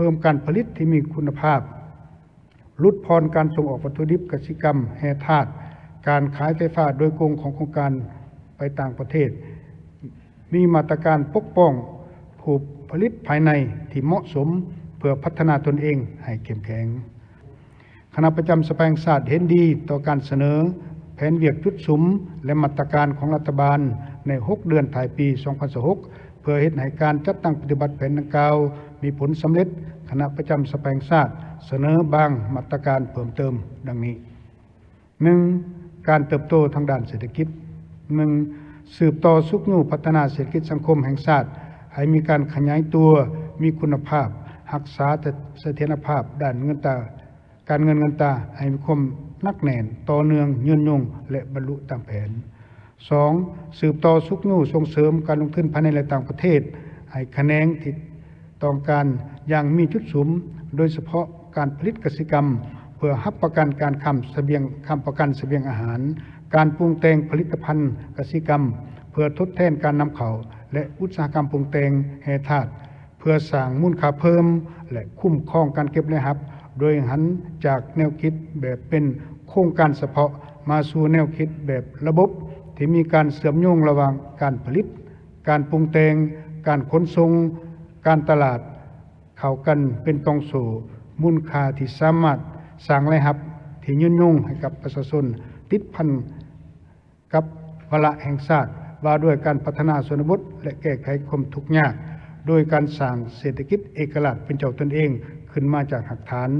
พิ่มการผลิตที่มีคุณภาพลดผ่อนการส่งออกวัตถุดิบกสิกรรมแร่ธาตุการขายไฟฟ้าโดยกงของโครงการไปต่างประเทศมีมาตรการปกป้องผู้ผลิตภายในที่เหมาะสมเพื่อพัฒนาตนเองให้เข้มแข็งคณะประจำสภาแห่งชาติเห็นดีต่อการเสนอแผนเวียกจุดสุมและมาตรการของรัฐบาลใน6เดือนท้ายปี 2026 เพื่อเฮ็ดให้การจัดตั้งปฏิบัติแผนดังกล่าวมีผลสำเร็จคณะประจำสภาแห่งชาติเสนอบางมาตรการเพิ่มเติมดังนี้ 1. การเติบโตทางด้านเศรษฐกิจ 1. สืบต่อสุขอยู่พัฒนาเศรษฐกิจสังคมแห่งชาติให้มีการขยายตัวมีคุณภาพรักษาเสถียรภาพด้านการเงินตราให้มีความนักแน่นต่อเนื่องยืนยงและบรรลุตามแผน 2. สืบต่อสุขอยู่ส่งเสริมการลงทุนภายในและต่างประเทศให้แขนงที่ต้องการอย่างมีจุดสุมโดยเฉพาะการผลิตกสิกรรมเพื่อรับประกันการค้ำประกันเสบียงอาหารการปรุงแต่งผลิตภัณฑ์กสิกรรมเพื่อทดแทนการนำเข้าและอุตสาหกรรมปรุงแต่งแร่ธาตุเพื่อสร้างมูลค่าเพิ่มและคุ้มครองการเก็บและรับโดยหันจากแนวคิดแบบเป็นโครงการเฉพาะมาสู่แนวคิดแบบระบบที่มีการเชื่อมโยงระหว่างการผลิตการปรุงแต่งการขนส่งการตลาดเข้ากันเป็นต้องสู่มูลค่าที่สามารถสร้างรายรับที่ยืนยงให้กับประชาชนติดพันกับวาระแห่งชาติว่าด้วยการพัฒนาชนบทและแก้ไขความทุกข์ยากโดยการสร้างเศรษฐกิจเอกราชเป็นเจ้าตนเองขึ้นมาจากหลักฐาน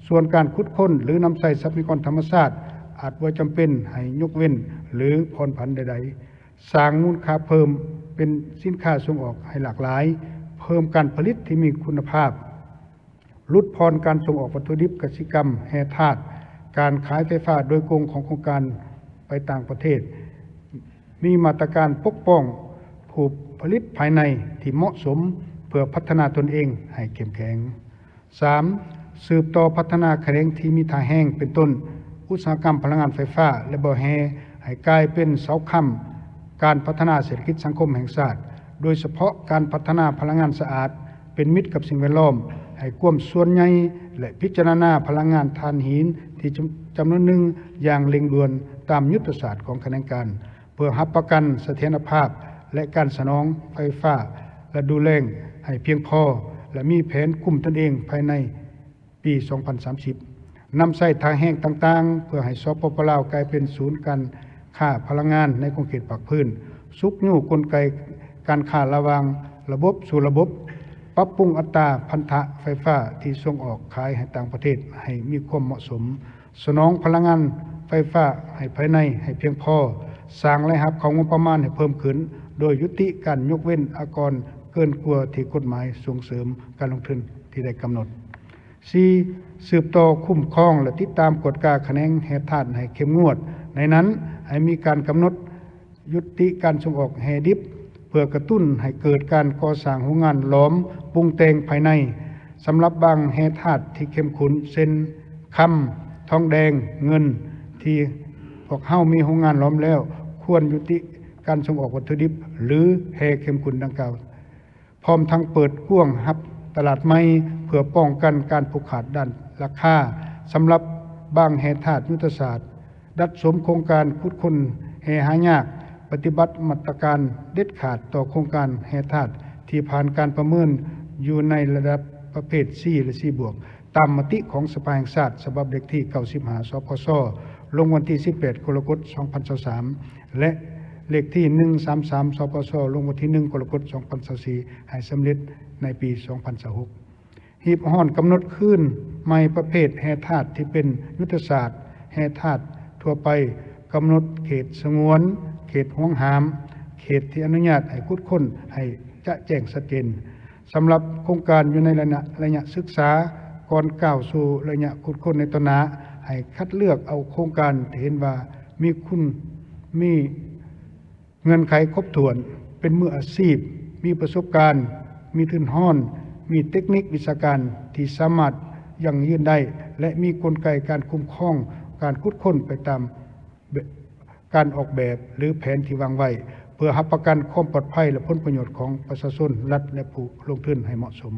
ส่วนการขุดค้นหรือนำใส่ทรัพยากรธรรมชาติอาจว่าจำเป็นให้ยกเว้นหรือผ่อนผันใดๆสร้างมูลค่าเพิ่มเป็นสินค้าส่งออกให้หลากหลายเพิ่มการผลิตที่มีคุณภาพลดผ่อนการส่งออกวัตถุดิบกสิกรรมแร่ธาตุการขายไฟฟ้าโดยกงของโครงการไปต่างประเทศมีมาตรการปกป้องผู้ผลิตภายในที่เหมาะสมเพื่อพัฒนาตนเองให้เข้มแข็ง 3. สืบต่อพัฒนาแขนงที่มีท่าแห้งเป็นต้นอุตสาหกรรมพลังงานไฟฟ้าและบ่อแฮให้กลายเป็นเสาค้ำการพัฒนาเศรษฐกิจสังคมแห่งชาติโดยเฉพาะการพัฒนาพลังงานสะอาดเป็นมิตรกับสิ่งแวดล้อมให้ความส่วนใหญ่และพิจารณาพลังงานถ่านหินที่จำนวนหนึ่งอย่างเร่งด่วนตามยุทธศาสตร์ของคณะการเพื่อรับประกันเสถียรภาพและการสนองไฟฟ้าและดูแลให้เพียงพอและมีแผนคุมตนเองภายในปี 2030 นำใส่ทางแห้งต่างๆเพื่อให้สปป.ลาวกลายเป็นศูนย์การค้าพลังงานในขอบเขตภาคพื้นสุกยู่กลไกการค้าระหว่างระบบสู่ระบบปรับปรุงอัตราพันธะไฟฟ้าที่ส่งออกขายให้ต่างประเทศให้มีความเหมาะสมสนองพลังงานไฟฟ้าให้ภายในให้เพียงพอสร้างรายรับของงบประมาณให้เพิ่มขึ้นโดยยุติการยกเว้นอากรเกินกว่าที่กฎหมายส่งเสริมการลงทุนที่ได้กำหนด 4. สืบต่อคุ้มครองและติดตามกฎการแขนงแร่ธาตุให้เข้มงวดในนั้นให้มีการกำหนดยุติการส่งออกแร่ดิบเพื่อกระตุ้นให้เกิดการก่อสร้างโรงงานหลอมปรุงแต่งภายในสำหรับบางแร่ธาตุที่เข้มข้นเช่นคำทองแดงเงินที่พวกเฮามีโรงงานหลอมแล้วควรยุติการส่งออกวัตถุดิบหรือแร่เข้มข้นดังกล่าวพร้อมทั้งเปิดกว้างรับตลาดใหม่เพื่อป้องกันการผูกขาดด้านราคาสำหรับบางแร่ธาตุยุทธศาสตร์ดัดสมโครงการขุดค้นแร่หายากปฏิบัติมาตรการเด็ดขาดต่อโครงการแร่ธาตุที่ผ่านการประเมินอยู่ในระดับประเภท C และ C บวกตามมติของสภาแห่งชาติฉบับเลขที่95สพสลงวันที่18กรกฎาคม2023และเลขที่133สพสลงวันที่1กรกฎาคม2024ให้สำเร็จในปี 2026 หีบห้อนกำหนดขึ้นใหม่ประเภทแร่ธาตุที่เป็นยุทธศาสตร์แร่ธาตุทั่วไปกำหนดเขตสงวนเขตห่วงห้ามเขตที่อนุญาตให้ขุดค้นให้จะแจ้งชัดเจนสำหรับโครงการอยู่ในระยะศึกษาก่อนก้าวสู่ระยะขุดค้นในต้นน้าให้คัดเลือกเอาโครงการที่เห็นว่ามีเงื่อนไขครบถ้วนเป็นมืออาชีพมีประสบการณ์มีทุนห้อนมีเทคนิควิชาการที่สามารถยั่งยืนได้และมีกลไกการคุ้มครองการขุดค้นไปตามการออกแบบหรือแผนที่วางไว้เพื่อรับประกันความปลอดภัยและผลประโยชน์ของประชาชนรัฐและผู้ลงทุนให้เหมาะสม